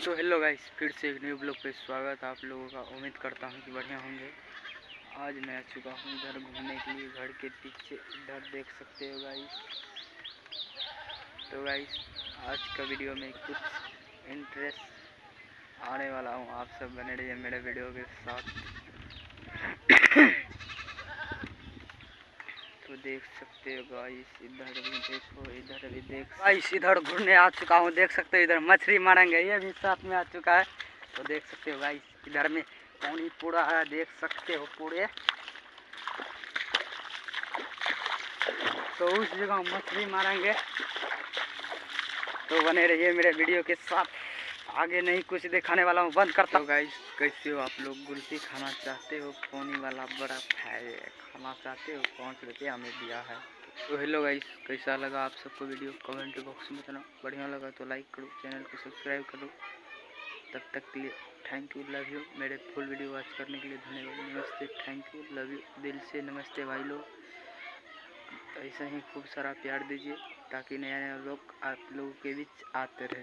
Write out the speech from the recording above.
तो hello guys, फिर से एक न्यू ब्लॉग पे स्वागत है आप लोगों का। उम्मीद करता हूँ कि बढ़िया होंगे। आज मैं आ चुका हूँ इधर घूमने के लिए। घर के पीछे इधर देख सकते हो गाइस। तो गाइस, आज का वीडियो में कुछ इंटरेस्ट आने वाला हूँ। आप सब बने रहिए मेरे वीडियो के साथ। तो देख सकते हो गाइस, इधर भी देखो, इधर भी देख गाइस। इधर घूमने आ चुका हूँ, देख सकते हो। इधर मछली मारेंगे, ये भी साथ में आ चुका है। तो देख सकते हो गाइस, इधर में पानी पूरा है, देख सकते हो पूरे। तो उस जगह मछली मारेंगे। तो बने रहिए मेरे वीडियो के साथ। आगे नहीं कुछ दिखाने वाला हूँ, बंद करता हूँ। गाइस, कैसे हो आप लोग? गुल्फी खाना चाहते हो? पानी वाला बर्फ है, खाना चाहते हो? 5 रुपया में दिया है। तो हेलो गाइस, कैसा लगा आप सबको वीडियो? कमेंट बॉक्स में बताना। बढ़िया लगा तो लाइक करो, चैनल को सब्सक्राइब करो। तब तक के लिए थैंक यू, लव यू। मेरे फुल वीडियो वॉच करने के लिए धन्यवाद, नमस्ते, थैंक यू, लव यू, दिल से नमस्ते भाई लोग। ऐसा ही खूब सारा प्यार दीजिए ताकि नया नया लोग आप लोगों के बीच आते रहे।